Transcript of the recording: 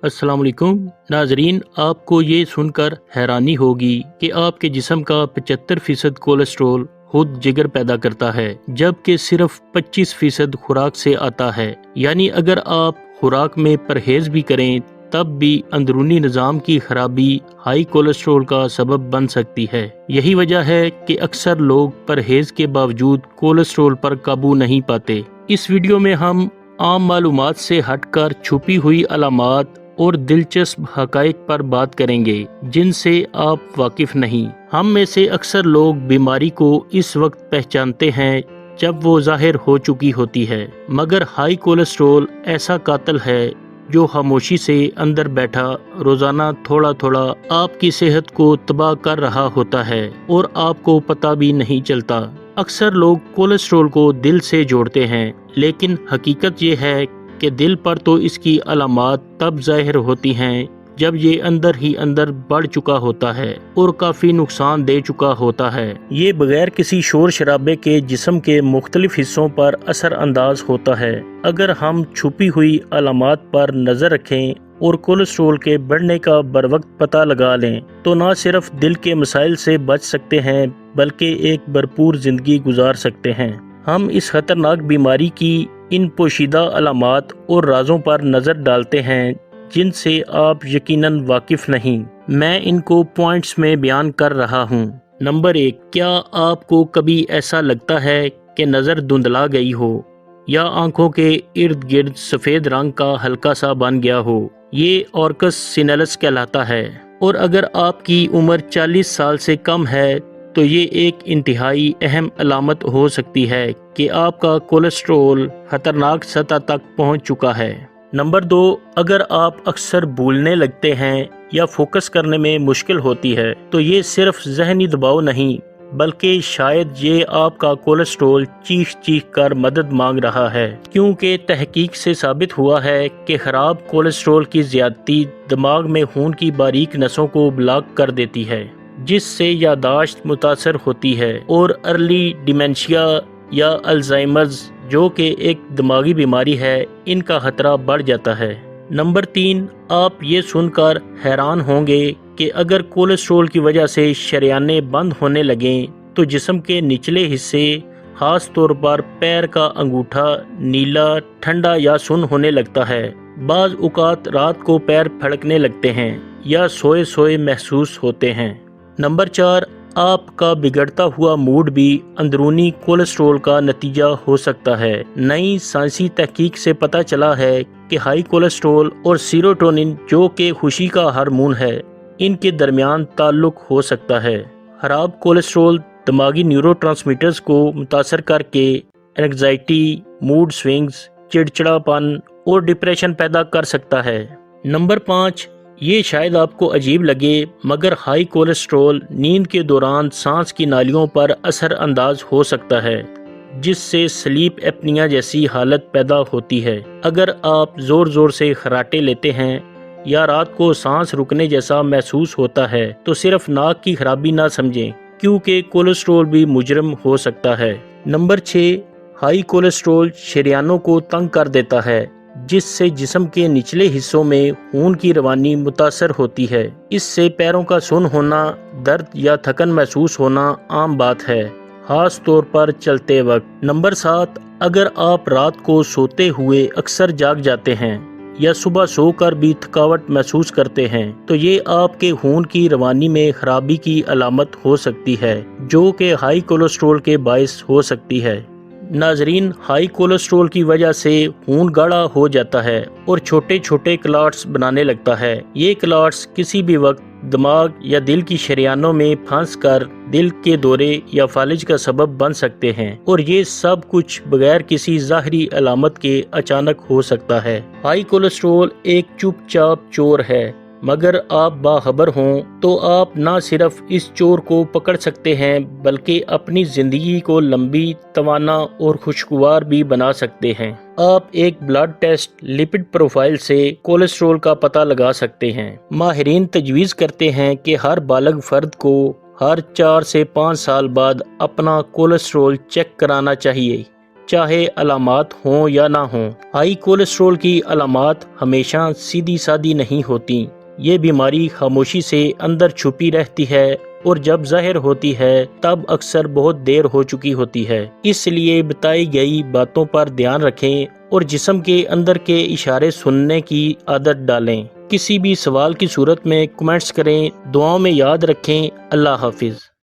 अस्सलाम वालेकुम नाजरीन, आपको ये सुनकर हैरानी होगी कि आपके जिस्म का 75% कोलेस्ट्रॉल खुद जिगर पैदा करता है, जबकि सिर्फ 25% खुराक से आता है। यानी अगर आप खुराक में परहेज भी करें तब भी अंदरूनी निज़ाम की खराबी हाई कोलेस्ट्रॉल का सबब बन सकती है। यही वजह है कि अक्सर लोग परहेज के बावजूद कोलेस्ट्रॉल पर काबू नहीं पाते। इस वीडियो में हम आम मालूमात से हटकर छुपी हुई अलामात और दिलचस्प हकाइक पर बात करेंगे जिनसे आप वाकिफ नहीं। हम में से अक्सर लोग बीमारी को इस वक्त पहचानते हैं जब वो जाहिर हो चुकी होती है, मगर हाई कोलेस्ट्रॉल ऐसा कातिल है जो खामोशी से अंदर बैठा रोजाना थोड़ा थोड़ा आपकी सेहत को तबाह कर रहा होता है और आपको पता भी नहीं चलता। अक्सर लोग कोलेस्ट्रॉल को दिल से जोड़ते हैं, लेकिन हकीकत ये है कि दिल पर तो इसकी अलामात तब जाहिर होती हैं जब ये अंदर ही अंदर बढ़ चुका होता है और काफ़ी नुकसान दे चुका होता है। ये बगैर किसी शोर शराबे के जिस्म के मुख्तलिफ हिस्सों पर असर अंदाज होता है। अगर हम छुपी हुई अलामात पर नज़र रखें और कोलेस्ट्रॉल के बढ़ने का बरवक्त पता लगा लें तो न सिर्फ दिल के मसाइल से बच सकते हैं बल्कि एक भरपूर ज़िंदगी गुजार सकते हैं। हम इस खतरनाक बीमारी की इन पोशीदा अलामात और राजों पर नज़र डालते हैं जिनसे आप यकीनन वाकिफ नहीं। मैं इनको पॉइंट्स में बयान कर रहा हूँ। नंबर 1, क्या आपको कभी ऐसा लगता है कि नज़र धुंधला गई हो या आंखों के इर्द गिर्द सफ़ेद रंग का हल्का सा बन गया हो? ये ऑर्कस सिनेलस कहलाता है और अगर आपकी उम्र 40 साल से कम है तो ये एक इंतहाई अहम अलामत हो सकती है कि आपका कोलेस्ट्रॉल खतरनाक सतह तक पहुंच चुका है। नंबर 2, अगर आप अक्सर भूलने लगते हैं या फोकस करने में मुश्किल होती है तो ये सिर्फ जहनी दबाव नहीं बल्कि शायद ये आपका कोलेस्ट्रॉल चीख चीख कर मदद मांग रहा है, क्योंकि तहकीक से साबित हुआ है कि खराब कोलेस्ट्रॉल की ज्यादती दिमाग में खून की बारीक नसों को ब्लॉक कर देती है, जिससे यादाश्त मुतासर होती है और अर्ली डिमेंशिया या अल्जाइमर्स जो कि एक दिमागी बीमारी है, इनका खतरा बढ़ जाता है। नंबर 3, आप ये सुनकर हैरान होंगे कि अगर कोलेस्ट्रॉल की वजह से शरियानें बंद होने लगें तो जिस्म के निचले हिस्से खास तौर पर पैर का अंगूठा नीला, ठंडा या सुन्न होने लगता है। बाज़ औक़ात रात को पैर फड़कने लगते हैं या सोए सोए महसूस होते हैं। नंबर 4, आपका बिगड़ता हुआ मूड भी अंदरूनी कोलेस्ट्रॉल का नतीजा हो सकता है। नई साइंसी तहकीक से पता चला है कि हाई कोलेस्ट्रॉल और सीरोटोनिन जो कि खुशी का हार्मोन है, इनके दरमियान ताल्लुक हो सकता है। खराब कोलेस्ट्रॉल दिमागी न्यूरोट्रांसमीटर्स को मुतासर करके एंग्जाइटी, मूड स्विंग्स, चिड़चिड़ापन और डिप्रेशन पैदा कर सकता है। नंबर 5, ये शायद आपको अजीब लगे मगर हाई कोलेस्ट्रॉल नींद के दौरान सांस की नालियों पर असर अंदाज हो सकता है, जिससे स्लीप एपनिया जैसी हालत पैदा होती है। अगर आप जोर जोर से खर्राटे लेते हैं या रात को सांस रुकने जैसा महसूस होता है तो सिर्फ नाक की खराबी ना समझें, क्योंकि कोलेस्ट्रॉल भी मुजरम हो सकता है। नंबर 6, हाई कोलेस्ट्रॉल शरियानों को तंग कर देता है, जिससे जिस्म के निचले हिस्सों में खून की रवानी मुतासर होती है। इससे पैरों का सुन्न होना, दर्द या थकन महसूस होना आम बात है, खास तौर पर चलते वक्त। नंबर 7, अगर आप रात को सोते हुए अक्सर जाग जाते हैं या सुबह सोकर भी थकावट महसूस करते हैं तो ये आपके खून की रवानी में खराबी की अलामत हो सकती है, जो कि हाई कोलेस्ट्रॉल के बायस हो सकती है। नाजरीन, हाई कोलेस्ट्रॉल की वजह से खून गाढ़ा हो जाता है और छोटे छोटे क्लॉट्स बनाने लगता है। ये क्लॉट्स किसी भी वक्त दिमाग या दिल की शरियानों में फंस कर दिल के दौरे या फालिज का सबब बन सकते हैं और ये सब कुछ बगैर किसी ज़ाहरी अलामत के अचानक हो सकता है। हाई कोलेस्ट्रॉल एक चुपचाप चोर है, मगर आप बाखबर हों तो आप न सिर्फ इस चोर को पकड़ सकते हैं बल्कि अपनी जिंदगी को लंबी, तवाना और खुशगवार भी बना सकते हैं। आप एक ब्लड टेस्ट लिपिड प्रोफाइल से कोलेस्ट्रॉल का पता लगा सकते हैं। माहिरीन तजवीज़ करते हैं कि हर बालग फर्द को हर 4 से 5 साल बाद अपना कोलेस्ट्रॉल चेक कराना चाहिए। چاہے علامات ہوں یا نہ ہوں۔ ہائی کولیسٹرول کی علامات ہمیشہ سیدھی سادی نہیں ہوتی۔ یہ بیماری خاموشی سے اندر چھپی رہتی ہے اور جب ظاہر ہوتی ہے تب اکثر بہت دیر ہو چکی ہوتی ہے۔ اس لیے بتائی گئی باتوں پر دھیان رکھیں اور جسم کے اندر کے اشارے سننے کی عادت ڈالیں۔ کسی بھی سوال کی صورت میں کمنٹس کریں۔ دعاؤں میں یاد رکھیں۔ اللہ حافظ۔